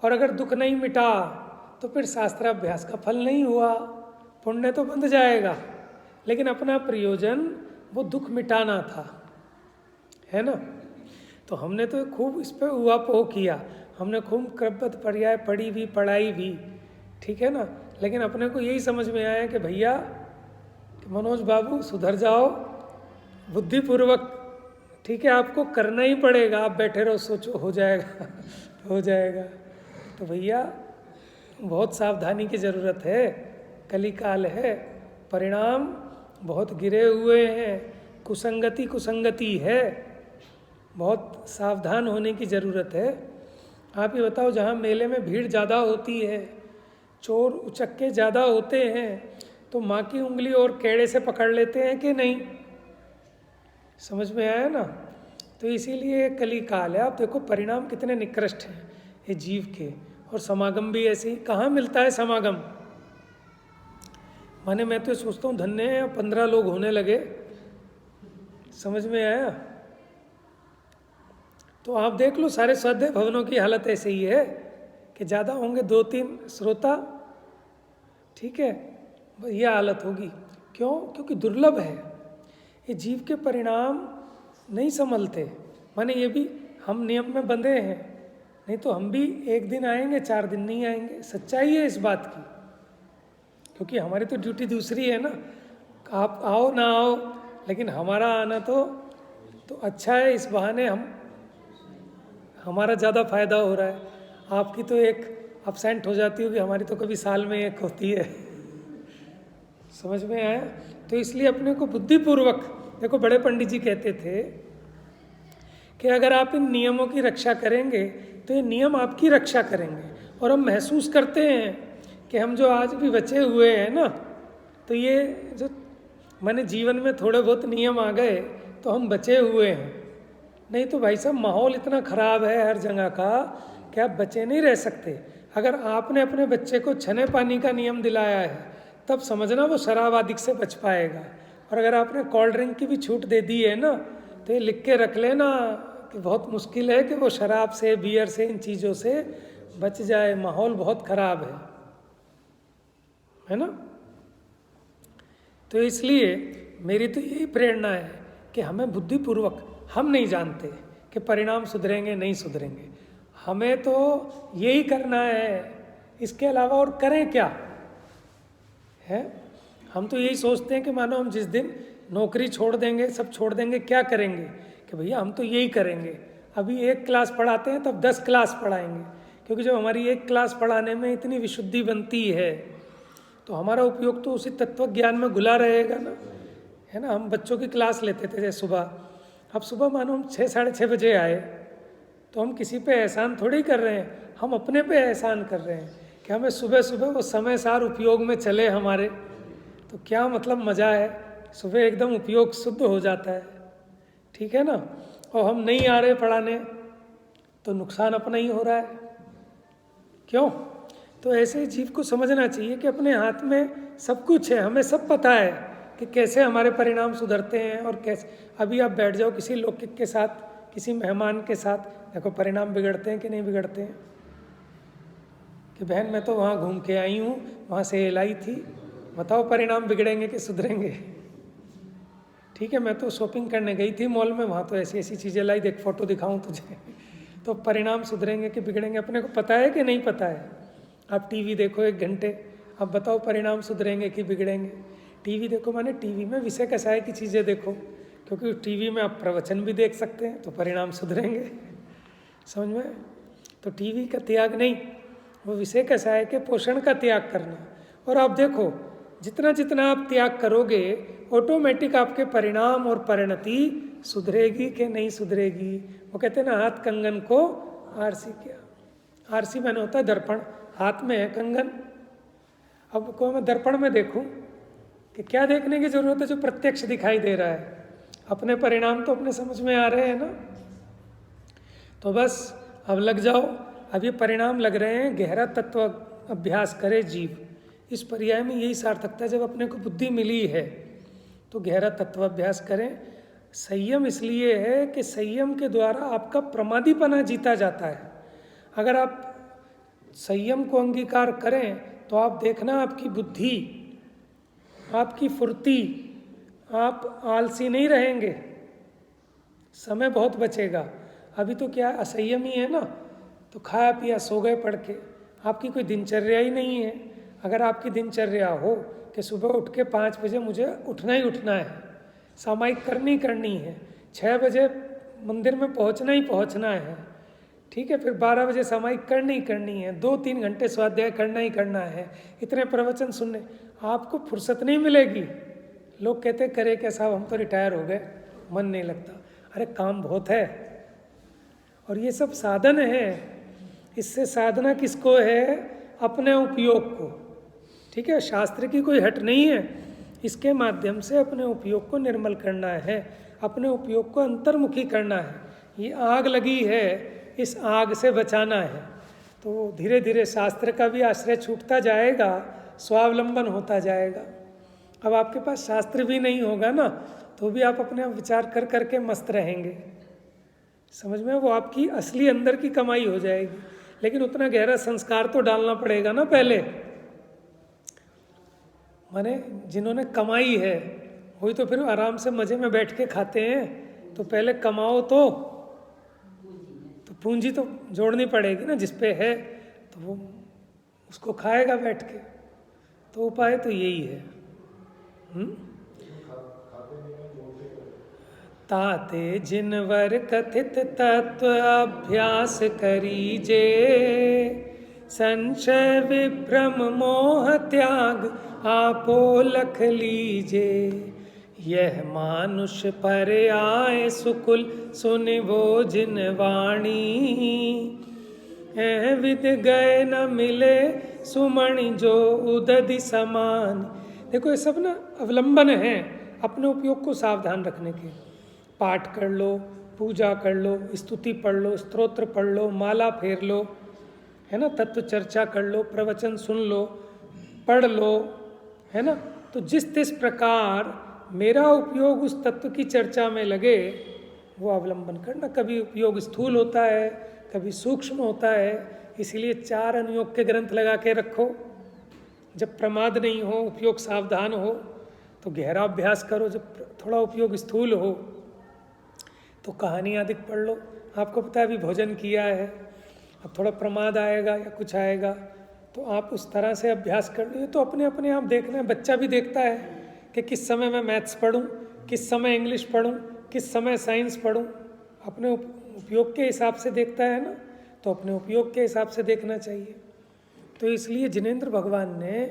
[SPEAKER 1] और अगर दुख नहीं मिटा तो फिर शास्त्राभ्यास का फल नहीं हुआ, पुण्य तो बंध जाएगा। लेकिन अपना प्रयोजन वो दुख मिटाना था, है ना। तो हमने तो खूब इस पर उहापोह किया, हमने खूब क्रमबद्ध पर्याय पढ़ी भी, पढ़ाई भी, ठीक है ना। लेकिन अपने को यही समझ में आया कि भैया कि मनोज बाबू सुधर जाओ बुद्धिपूर्वक, ठीक है। आपको करना ही पड़ेगा, आप बैठे रहो सोचो हो जाएगा हो जाएगा। तो भैया बहुत सावधानी की ज़रूरत है, कली काल है, परिणाम बहुत गिरे हुए हैं, कुसंगति है, बहुत सावधान होने की ज़रूरत है। आप ये बताओ जहाँ मेले में भीड़ ज़्यादा होती है, चोर उचक्के ज़्यादा होते हैं, तो माँ की उंगली और केड़े से पकड़ लेते हैं कि नहीं? समझ में आया ना। तो इसीलिए कली काल है। आप देखो परिणाम कितने निकृष्ट हैं ये जीव के, और समागम भी ऐसे ही। कहाँ मिलता है समागम? माने मैं तो सोचता हूँ धन्य है 15 लोग होने लगे, समझ में आया। तो आप देख लो सारे स्वाध्याय भवनों की हालत ऐसे ही है कि ज़्यादा होंगे 2-3 श्रोता, ठीक है, यह हालत होगी। क्यों? क्योंकि दुर्लभ है ये जीव के परिणाम नहीं संभलते। माने ये भी हम नियम में बंधे हैं, नहीं तो हम भी एक दिन आएंगे 4 दिन नहीं आएंगे। सच्चाई है इस बात की, क्योंकि हमारी तो ड्यूटी दूसरी है ना। आप आओ ना आओ, लेकिन हमारा आना तो अच्छा है, इस बहाने हमारा ज़्यादा फायदा हो रहा है। आपकी तो एक अपसेंट हो जाती होगी, हमारी तो कभी साल में एक होती है। समझ में आया? तो इसलिए अपने को बुद्धिपूर्वक, देखो बड़े पंडित जी कहते थे कि अगर आप इन नियमों की रक्षा करेंगे तो ये नियम आपकी रक्षा करेंगे। और हम महसूस करते हैं कि हम जो आज भी बचे हुए हैं ना, तो ये जो माने जीवन में थोड़े बहुत नियम आ गए तो हम बचे हुए हैं। नहीं तो भाई साहब माहौल इतना ख़राब है हर जगह का कि आप बचे नहीं रह सकते। अगर आपने अपने बच्चे को छने पानी का नियम दिलाया है तब समझना वो शराब आदि से बच पाएगा। और अगर आपने कोल्ड ड्रिंक की भी छूट दे दी है ना, तो ये लिख के रख लेना कि बहुत मुश्किल है कि वो शराब से, बियर से, इन चीज़ों से बच जाए। माहौल बहुत ख़राब है ना। तो इसलिए मेरी तो यही प्रेरणा है कि हमें बुद्धिपूर्वक, हम नहीं जानते कि परिणाम सुधरेंगे नहीं सुधरेंगे, हमें तो यही करना है, इसके अलावा और करें क्या है। हम तो यही सोचते हैं कि मानो हम जिस दिन नौकरी छोड़ देंगे, सब छोड़ देंगे, क्या करेंगे, कि भैया हम तो यही करेंगे, अभी 1 क्लास पढ़ाते हैं तब 10 क्लास पढ़ाएंगे, क्योंकि जब हमारी 1 क्लास पढ़ाने में इतनी विशुद्धि बनती है तो हमारा उपयोग तो उसी तत्व ज्ञान में घुला रहेगा ना, है ना। हम बच्चों की क्लास लेते थे जैसे सुबह, अब सुबह मानो हम 6 साढ़े 6 बजे आए तो हम किसी पे एहसान थोड़ी कर रहे हैं, हम अपने पे एहसान कर रहे हैं कि हमें सुबह सुबह वो समय सार उपयोग में चले हमारे, तो क्या मतलब मज़ा है, सुबह एकदम उपयोग शुद्ध हो जाता है, ठीक है ना। और हम नहीं आ रहे पढ़ाने तो नुकसान अपना ही हो रहा है, क्यों। तो ऐसे जीव को समझना चाहिए कि अपने हाथ में सब कुछ है, हमें सब पता है कि कैसे हमारे परिणाम सुधरते हैं और कैसे। अभी आप बैठ जाओ किसी लौकिक के साथ, किसी मेहमान के साथ, देखो परिणाम बिगड़ते हैं कि नहीं बिगड़ते हैं, कि बहन मैं तो वहाँ घूम के आई हूँ, वहाँ से लाई थी, बताओ परिणाम बिगड़ेंगे कि सुधरेंगे। ठीक है, मैं तो शॉपिंग करने गई थी मॉल में, वहाँ तो ऐसी ऐसी चीज़ें लाई, देख फोटो दिखाऊं तुझे। तो परिणाम सुधरेंगे कि बिगड़ेंगे, अपने को पता है कि नहीं पता है। आप टीवी देखो 1 घंटे, अब बताओ परिणाम सुधरेंगे कि बिगड़ेंगे। टीवी देखो माने टीवी में विषय कसाय की चीज़ें देखो, क्योंकि टीवी में आप प्रवचन भी देख सकते हैं तो परिणाम सुधरेंगे, समझ में। तो टीवी का त्याग नहीं, वो विषय कसाय के पोषण का त्याग करना। और आप देखो जितना जितना आप त्याग करोगे ऑटोमेटिक आपके परिणाम और परिणति सुधरेगी कि नहीं सुधरेगी। वो कहते हैं ना, हाथ कंगन को आरसी क्या, आरसी मैंने होता है दर्पण, हाथ में है कंगन। अब को मैं दर्पण में देखूं कि क्या देखने की जरूरत है, जो प्रत्यक्ष दिखाई दे रहा है, अपने परिणाम तो अपने समझ में आ रहे हैं ना। तो बस अब लग जाओ, अब ये परिणाम लग रहे हैं, गहरा तत्व अभ्यास करे जीव। इस पर्याय में यही सार्थकता है, जब अपने को बुद्धि मिली है तो गहरा तत्वाभ्यास करें। संयम इसलिए है कि संयम के द्वारा आपका प्रमादीपना जीता जाता है। अगर आप संयम को अंगीकार करें तो आप देखना आपकी बुद्धि, आपकी फुर्ती, आप आलसी नहीं रहेंगे, समय बहुत बचेगा। अभी तो क्या असंयम ही है ना, तो खाया पिया सो गए पढ़ के, आपकी कोई दिनचर्या ही नहीं है। अगर आपकी दिनचर्या हो कि सुबह उठ के 5 बजे मुझे उठना ही उठना है, सामायिक करनी है, 6 बजे मंदिर में पहुंचना ही पहुंचना है, ठीक है, फिर 12 बजे सामायिक करनी है, 2-3 घंटे स्वाध्याय करना ही करना है, इतने प्रवचन सुनने, आपको फुर्सत नहीं मिलेगी। लोग कहते करे क्या साहब, हम तो रिटायर हो गए, मन नहीं लगता। अरे काम बहुत है, और ये सब साधन है। इससे साधना किसको है, अपने उपयोग को, ठीक है। शास्त्र की कोई हट नहीं है, इसके माध्यम से अपने उपयोग को निर्मल करना है, अपने उपयोग को अंतर्मुखी करना है। ये आग लगी है, इस आग से बचाना है। तो धीरे धीरे शास्त्र का भी आश्रय छूटता जाएगा, स्वावलंबन होता जाएगा। अब आपके पास शास्त्र भी नहीं होगा ना, तो भी आप अपने विचार कर करके मस्त रहेंगे, समझ में। वो आपकी असली अंदर की कमाई हो जाएगी, लेकिन उतना गहरा संस्कार तो डालना पड़ेगा ना पहले। माने जिन्होंने कमाई है वही तो फिर आराम से मज़े में बैठ के खाते हैं, तो पहले कमाओ तो पूंजी तो जोड़नी पड़ेगी ना, जिस पे है तो वो उसको खाएगा बैठ के। तो उपाय तो यही है। ताते जिनवर कथित तत्व अभ्यास करीजे, संशय विभ्रम मोह त्याग आपो लख लीजे। यह मानुष पर आए सुकुल सुनि वो जिन वाणी, विद गए न मिले सुमणि जो उदधि समान। देखो ये सब ना अवलंबन है अपने उपयोग को सावधान रखने के। पाठ कर लो, पूजा कर लो, स्तुति पढ़ लो, स्तोत्र पढ़ लो, माला फेर लो, है ना, तत्व चर्चा कर लो, प्रवचन सुन लो, पढ़ लो, है ना। तो जिस तिस प्रकार मेरा उपयोग उस तत्व की चर्चा में लगे वो अवलंबन करना। कभी उपयोग स्थूल होता है, कभी सूक्ष्म होता है, इसीलिए 4 अनुयोग के ग्रंथ लगा के रखो। जब प्रमाद नहीं हो, उपयोग सावधान हो, तो तो गहरा अभ्यास करो। जब थोड़ा उपयोग स्थूल हो तो कहानी अधिक पढ़ लो। आपको पता है अभी भोजन किया है, अब थोड़ा प्रमाद आएगा या कुछ आएगा तो आप उस तरह से अभ्यास कर लो। ये तो अपने अपने आप देखना है। बच्चा भी देखता है कि किस समय मैं मैथ्स पढ़ूं, किस समय इंग्लिश पढ़ूं, किस समय साइंस पढ़ूं। अपने उपयोग के हिसाब से देखता है ना, तो अपने उपयोग के हिसाब से देखना चाहिए। तो इसलिए जिनेंद्र भगवान ने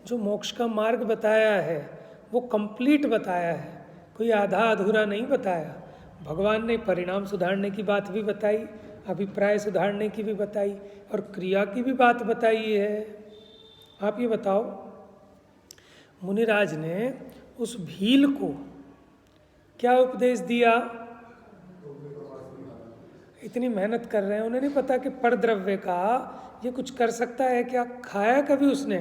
[SPEAKER 1] जो मोक्ष का मार्ग बताया है वो कंप्लीट बताया है, कोई आधा अधूरा नहीं बताया। भगवान ने परिणाम सुधारने की बात भी बताई, अभिप्राय सुधारने की भी बताई और क्रिया की भी बात बताई है। आप ये बताओ, मुनिराज ने उस भील को क्या उपदेश दिया? इतनी मेहनत कर रहे हैं, उन्हें नहीं पता कि परद्रव्य का ये कुछ कर सकता है क्या? खाया कभी उसने?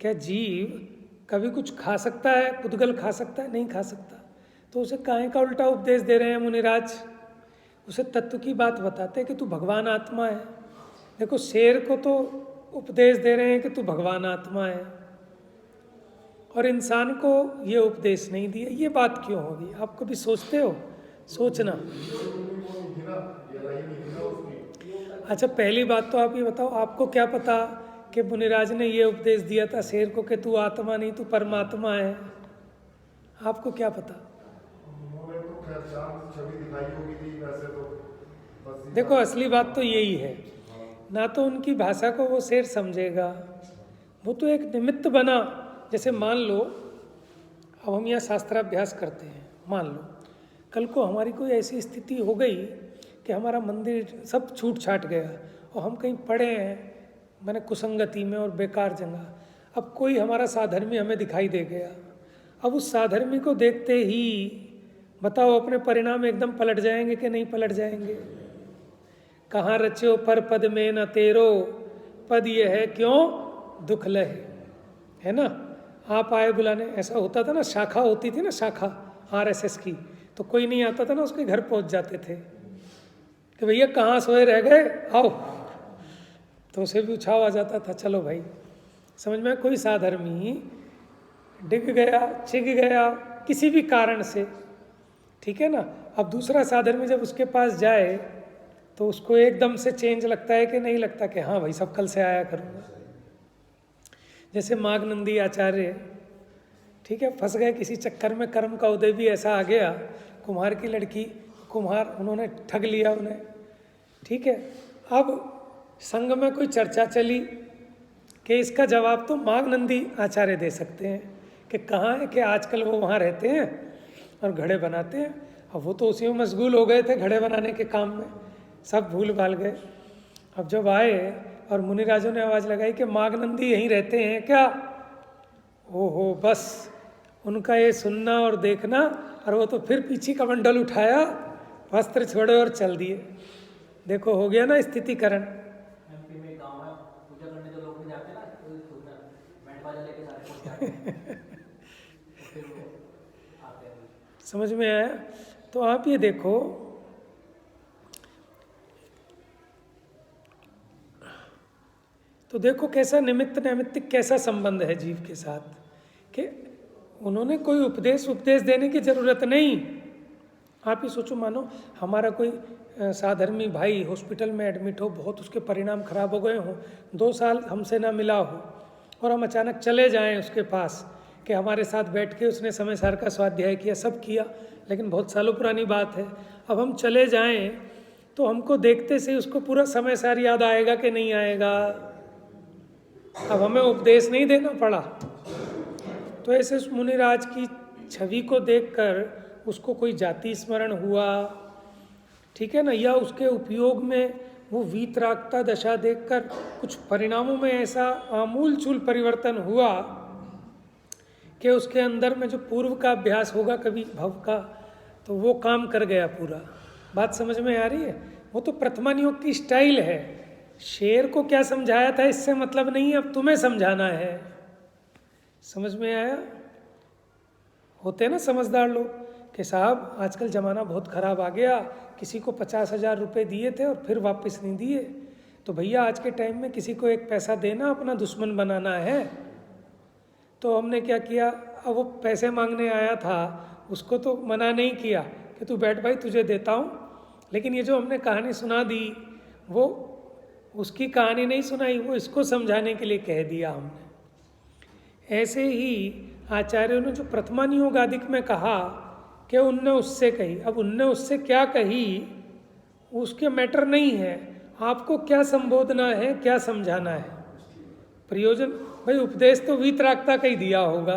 [SPEAKER 1] क्या जीव कभी कुछ खा सकता है? पुद्गल खा सकता है? नहीं खा सकता। तो उसे काहे का उल्टा उपदेश दे रहे हैं मुनिराज? उसे तत्व की बात बताते हैं कि तू भगवान आत्मा है। देखो, शेर को तो उपदेश दे रहे हैं कि तू भगवान आत्मा है, और इंसान को ये उपदेश नहीं दिया। ये बात क्यों होगी? आप कभी सोचते हो? सोचना। अच्छा, पहली बात तो आप ये बताओ, आपको क्या पता कि मुनिराज ने ये उपदेश दिया था शेर को कि तू आत्मा नहीं, तू परमात्मा है? आपको क्या पता? देखो, असली बात तो यही है ना। तो उनकी भाषा को वो शेर समझेगा, वो तो एक निमित्त बना। जैसे मान लो अब हम यहाँ शास्त्राभ्यास करते हैं, मान लो कल को हमारी कोई ऐसी स्थिति हो गई कि हमारा मंदिर सब छूट छाट गया और हम कहीं पड़े हैं, मैंने कुसंगति में और बेकार जगह। अब कोई हमारा साधर्मी हमें दिखाई दे गया। अब उस साधर्मी को देखते ही बताओ अपने परिणाम एकदम पलट जाएंगे कि नहीं पलट जाएंगे? कहाँ रच्यो पर पद में न तेरो, पद ये है क्यों दुख लहे, है ना? आप आए बुलाने, ऐसा होता था ना, शाखा होती थी ना, शाखा RSS की, तो कोई नहीं आता था ना, उसके घर पहुंच जाते थे कि भैया कहाँ सोए रह गए, आओ। तो उसे भी उछाव आ जाता था, चलो भाई। समझ में? कोई साधर्मी डिग गया, चिग गया किसी भी कारण से, ठीक है ना? अब दूसरा साधर्मी जब उसके पास जाए तो उसको एकदम से चेंज लगता है कि नहीं लगता कि हाँ भाई सब कल से आया करूँगा। जैसे माघनंदी आचार्य, ठीक है, फंस गए किसी चक्कर में, कर्म का उदय भी ऐसा आ गया, कुम्हार की लड़की, कुम्हार उन्होंने ठग लिया उन्हें, ठीक है। अब संघ में कोई चर्चा चली कि इसका जवाब तो माघनंदी आचार्य दे सकते हैं कि कहाँ है, कि आजकल वो वहाँ रहते हैं और घड़े बनाते हैं। अब वो तो उसी में मशगूल हो गए थे, घड़े बनाने के काम में, सब भूल भाल गए। अब जब आए और मुनिराजों ने आवाज़ लगाई कि माघनंदी यहीं रहते हैं क्या? ओहो, बस उनका ये सुनना और देखना, और वो तो फिर पीछे कमंडल उठाया, वस्त्र छोड़े और चल दिए। देखो हो गया ना स्थितिकरण। समझ में आया? तो आप ये देखो, तो देखो कैसा निमित्त नैमित्तिक कैसा संबंध है जीव के साथ, कि उन्होंने कोई उपदेश देने की जरूरत नहीं। आप ही सोचो, मानो हमारा कोई साधर्मी भाई हॉस्पिटल में एडमिट हो, बहुत उसके परिणाम खराब हो गए हों, 2 साल हमसे ना मिला हो, और हम अचानक चले जाएं उसके पास कि हमारे साथ बैठ के उसने समय सार का स्वाध्याय किया, सब किया, लेकिन बहुत सालों पुरानी बात है। अब हम चले जाएं तो हमको देखते से उसको पूरा समय सार याद आएगा कि नहीं आएगा? अब हमें उपदेश नहीं देना पड़ा। तो ऐसे उस मुनिराज की छवि को देखकर उसको कोई जाति स्मरण हुआ, ठीक है ना, या उसके उपयोग में वो वीतरागता दशा देखकर कुछ परिणामों में ऐसा आमूल चूल परिवर्तन हुआ कि उसके अंदर में जो पूर्व का अभ्यास होगा कभी भव का, तो वो काम कर गया पूरा। बात समझ में आ रही है? वो तो प्रथमा नियोग की स्टाइल है। शेर को क्या समझाया था इससे मतलब नहीं, अब तुम्हें समझाना है। समझ में आया? होते ना समझदार लोग कि साहब आजकल ज़माना बहुत ख़राब आ गया, किसी को 50,000 रुपये दिए थे और फिर वापस नहीं दिए, तो भैया आज के टाइम में किसी को 1 पैसा देना अपना दुश्मन बनाना है। तो हमने क्या किया, अब वो पैसे मांगने आया था, उसको तो मना नहीं किया कि तू बैठ भाई तुझे देता हूँ, लेकिन ये जो हमने कहानी सुना दी वो उसकी कहानी नहीं सुनाई, वो इसको समझाने के लिए कह दिया हमने। ऐसे ही आचार्यों ने जो प्रथमानियोग आदिक में कहा कि उनने उससे कही, अब उनने उससे क्या कही उसके मैटर नहीं है, आपको क्या संबोधना है, क्या समझाना है। प्रयोजन भाई उपदेश तो वीतरागता का ही दिया होगा,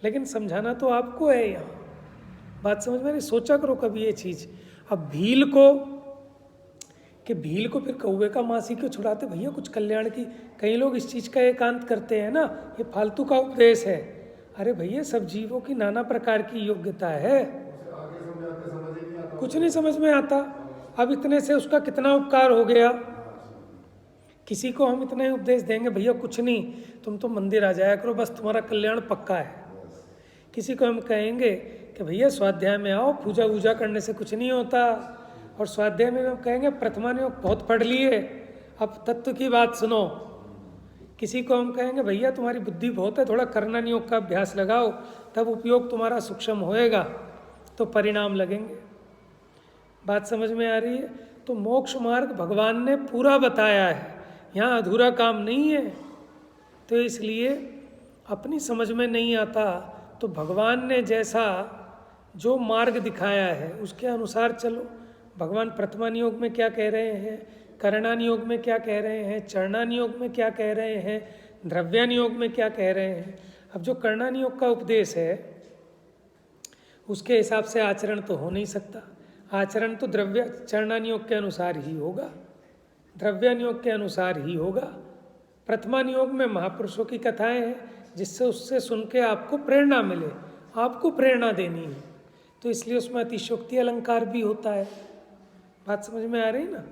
[SPEAKER 1] लेकिन समझाना तो आपको है। यहाँ बात समझ में नहीं, सोचा करो कभी ये चीज़। अब भील को फिर कौवे का मासी क्यों छुड़ाते भैया, कुछ कल्याण की। कई लोग इस चीज़ का एकांत करते हैं ना, ये फालतू का उपदेश है। अरे भैया सब जीवों की नाना प्रकार की योग्यता है, कुछ नहीं समझ में आता। अब इतने से उसका कितना उपकार हो गया। किसी को हम इतना ही उपदेश देंगे भैया कुछ नहीं, तुम तो मंदिर आ जाया करो, बस तुम्हारा कल्याण पक्का है। किसी को हम कहेंगे कि भैया स्वाध्याय में आओ, पूजा वूजा करने से कुछ नहीं होता, और स्वाध्याय में हम कहेंगे प्रथमानियोग बहुत पढ़ लिए, अब तत्व की बात सुनो। किसी को हम कहेंगे भैया तुम्हारी बुद्धि बहुत है, थोड़ा कर्णनियोग का अभ्यास लगाओ, तब उपयोग तुम्हारा सूक्ष्म होएगा, तो परिणाम लगेंगे। बात समझ में आ रही है? तो मोक्ष मार्ग भगवान ने पूरा बताया है, यहाँ अधूरा काम नहीं है। तो इसलिए अपनी समझ में नहीं आता तो भगवान ने जैसा जो मार्ग दिखाया है उसके अनुसार चलो। भगवान प्रथमानियोग में क्या कह रहे हैं, करणानियोग में क्या कह रहे हैं, चरणानियोग में क्या कह रहे हैं, द्रव्यानियोग में क्या कह रहे हैं। अब जो करणानियोग का उपदेश है उसके हिसाब से आचरण तो हो नहीं सकता, आचरण तो चरणानियोग के अनुसार ही होगा, द्रव्यानियोग के अनुसार ही होगा। प्रथमानियोग में महापुरुषों की कथाएं हैं जिससे उससे सुन के आपको प्रेरणा मिले, आपको प्रेरणा देनी है, तो इसलिए उसमें अतिशयोक्ति अलंकार भी होता है। बात समझ में आ रही ना?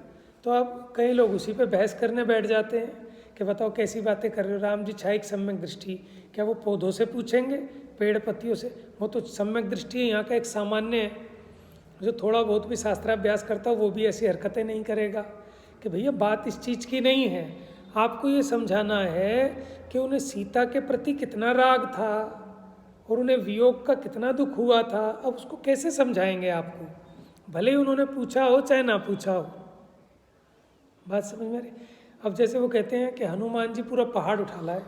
[SPEAKER 1] तो अब कई लोग उसी पे बहस करने बैठ जाते हैं कि बताओ कैसी बातें कर रहे हो, राम जी छायिक सम्यक दृष्टि, क्या वो पौधों से पूछेंगे, पेड़ पत्तियों से? वो तो सम्यक दृष्टि यहाँ का एक सामान्य है, जो थोड़ा बहुत भी शास्त्राभ्यास करता हो वो भी ऐसी हरकतें नहीं करेगा कि भैया बात इस चीज़ की नहीं है। आपको ये समझाना है कि उन्हें सीता के प्रति कितना राग था और उन्हें वियोग का कितना दुख हुआ था। अब उसको कैसे समझाएंगे आपको, भले ही उन्होंने पूछा हो चाहे ना पूछा हो। बात समझ में आ रही? अब जैसे वो कहते हैं कि हनुमान जी पूरा पहाड़ उठा लाए।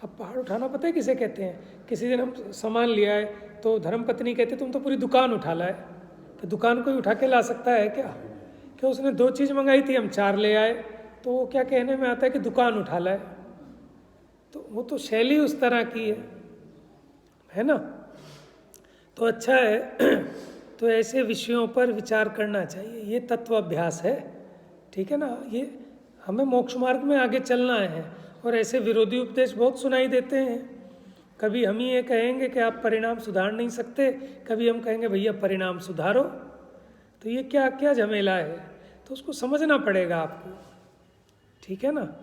[SPEAKER 1] अब पहाड़ उठाना पता है किसे कहते हैं? किसी दिन हम सामान ले आए तो धर्मपत्नी कहते तुम तो पूरी दुकान उठा लाए। तो दुकान कोई उठा के ला सकता है क्या? कि उसने 2 चीज़ मंगाई थी, हम 4 ले आए, तो वो क्या कहने में आता है कि दुकान उठा लाए। तो वो तो शैली उस तरह की है ना? तो अच्छा है तो ऐसे विषयों पर विचार करना चाहिए, ये तत्व अभ्यास है, ठीक है ना? ये हमें मोक्ष मार्ग में आगे चलना है। और ऐसे विरोधी उपदेश बहुत सुनाई देते हैं। कभी हम ही ये कहेंगे कि आप परिणाम सुधार नहीं सकते, कभी हम कहेंगे भैया परिणाम सुधारो। तो ये क्या क्या झमेला है, तो उसको समझना पड़ेगा आपको, ठीक है ना?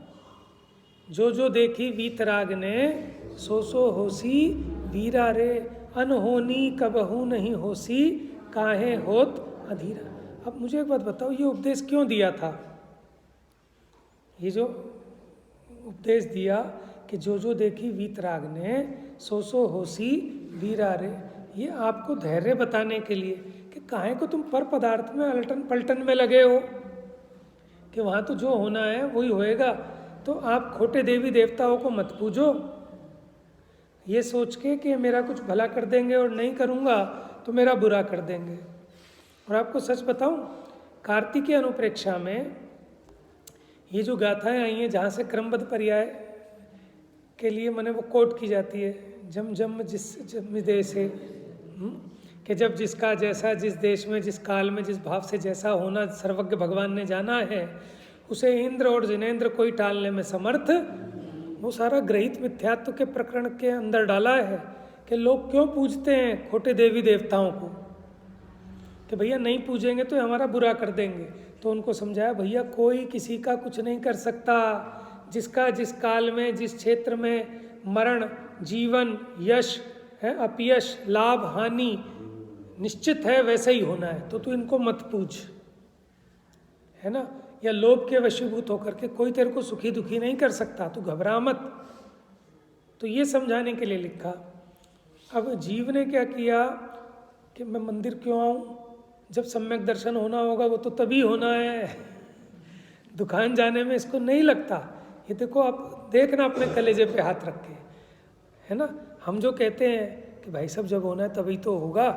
[SPEAKER 1] जो जो देखी वीतराग ने, सो सो होसी वीरा रे, अनहोनी कबहू नहीं होसी, काहे होत अधीरा। अब मुझे एक बात बताओ, ये उपदेश क्यों दिया था? ये जो उपदेश दिया कि जो जो देखी वीतराग ने, सो सो होसी वीरा रे, ये आपको धैर्य बताने के लिए कि काहे को तुम पर पदार्थ में अलटन पलटन में लगे हो, कि वहाँ तो जो होना है वही होएगा। तो आप खोटे देवी देवताओं को मत पूजो ये सोच के कि मेरा कुछ भला कर देंगे और नहीं करूँगा तो मेरा बुरा कर देंगे। और आपको सच बताऊँ, कार्तिक अनुप्रेक्षा में ये जो गाथाएं आई हैं जहाँ से क्रमबद्ध पर्याय के लिए मैंने वो कोट की जाती है, जम जम जिस जम देश है, कि जब जिसका जैसा जिस देश में जिस काल में जिस भाव से जैसा होना सर्वज्ञ भगवान ने जाना है, उसे इंद्र और जिनेंद्र कोई टालने में समर्थ। वो सारा ग्रहित मिथ्यात्व के प्रकरण के अंदर डाला है कि लोग क्यों पूजते हैं खोटे देवी देवताओं को, कि भैया नहीं पूजेंगे तो हमारा बुरा कर देंगे। तो उनको समझाया भैया कोई किसी का कुछ नहीं कर सकता, जिसका जिस काल में जिस क्षेत्र में मरण जीवन यश है अपयश लाभ हानि निश्चित है वैसे ही होना है, तो तू इनको मत पूज, है ना? या लोभ के वशीभूत होकर के कोई तेरे को सुखी दुखी नहीं कर सकता, तू घबरा मत। तो ये समझाने के लिए लिखा। अब जीव ने क्या किया कि मैं मंदिर क्यों आऊँ, जब सम्यक दर्शन होना होगा वो तो तभी होना है, दुकान जाने में इसको नहीं लगता। ये देखो, आप देखना अपने कलेजे पे हाथ रख के, है ना। हम जो कहते हैं कि भाई सब जब होना है तभी तो होगा,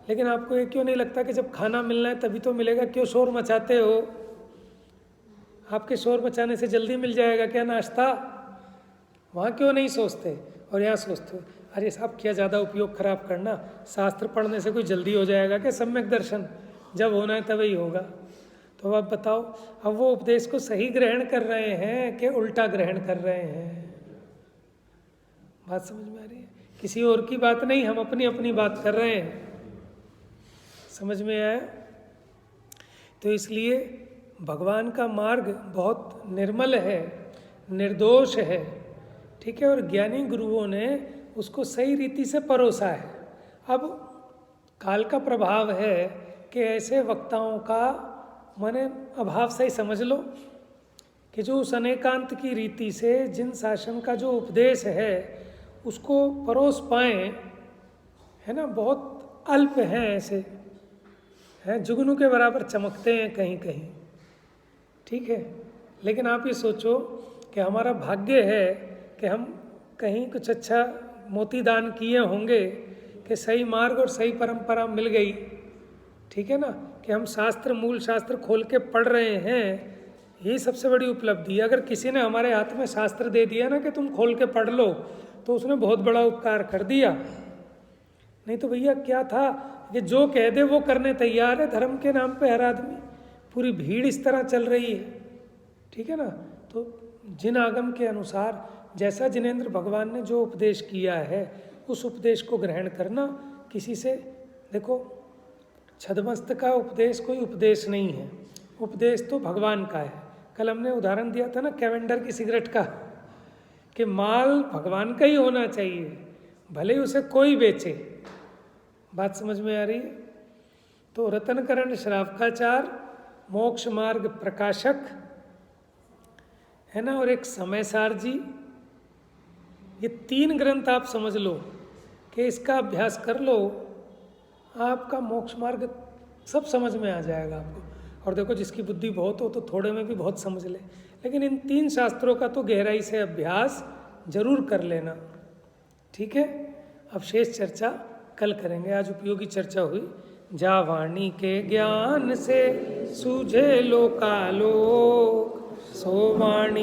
[SPEAKER 1] लेकिन आपको ये क्यों नहीं लगता कि जब खाना मिलना है तभी तो मिलेगा? क्यों शोर मचाते हो? आपके शोर मचाने से जल्दी मिल जाएगा क्या नाश्ता? वहाँ क्यों नहीं सोचते और यहाँ सोचते हो? अरे साहब, क्या ज़्यादा उपयोग खराब करना, शास्त्र पढ़ने से कोई जल्दी हो जाएगा क्या? सम्यक दर्शन जब होना है तभी होगा। तो अब बताओ, अब वो उपदेश को सही ग्रहण कर रहे हैं कि उल्टा ग्रहण कर रहे हैं? बात समझ में आ रही है? किसी और की बात नहीं, हम अपनी अपनी बात कर रहे हैं। समझ में आया? तो इसलिए भगवान का मार्ग बहुत निर्मल है, निर्दोष है, ठीक है। और ज्ञानी गुरुओं ने उसको सही रीति से परोसा है। अब काल का प्रभाव है कि ऐसे वक्ताओं का माने अभाव सही समझ लो कि जो उस अनेकांत की रीति से जिन शासन का जो उपदेश है उसको परोस पाएँ, है ना, बहुत अल्प हैं। ऐसे हैं, जुगनू के बराबर चमकते हैं कहीं कहीं, ठीक है। लेकिन आप ये सोचो कि हमारा भाग्य है कि हम कहीं कुछ अच्छा मोती दान किए होंगे कि सही मार्ग और सही परंपरा मिल गई, ठीक है ना, कि हम शास्त्र, मूल शास्त्र खोल के पढ़ रहे हैं। यही सबसे बड़ी उपलब्धि है। अगर किसी ने हमारे हाथ में शास्त्र दे दिया ना कि तुम खोल के पढ़ लो, तो उसने बहुत बड़ा उपकार कर दिया। नहीं तो भैया क्या था कि जो कह दे वो करने तैयार है धर्म के नाम पे हर आदमी। पूरी भीड़ इस तरह चल रही है, ठीक है ना। तो जिन आगम के अनुसार जैसा जिनेंद्र भगवान ने जो उपदेश किया है उस उपदेश को ग्रहण करना। किसी से देखो, छदमस्त का उपदेश कोई उपदेश नहीं है, उपदेश तो भगवान का है। कल हमने उदाहरण दिया था ना कैवेंडर की सिगरेट का, कि माल भगवान का ही होना चाहिए, भले ही उसे कोई बेचे। बात समझ में आ रही है? तो रतनकरण श्रावकाचार, मोक्ष मार्ग प्रकाशक, है ना, और एक समयसार जी, ये 3 ग्रंथ आप समझ लो कि इसका अभ्यास कर लो, आपका मोक्ष मार्ग सब समझ में आ जाएगा आपको। और देखो, जिसकी बुद्धि बहुत हो तो थोड़े में भी बहुत समझ ले, लेकिन इन 3 शास्त्रों का तो गहराई से अभ्यास जरूर कर लेना, ठीक है। अब शेष चर्चा कल करेंगे, आज उपयोगी चर्चा हुई। जा वाणी के ज्ञान से सूझे लोकालोक, सो वाणी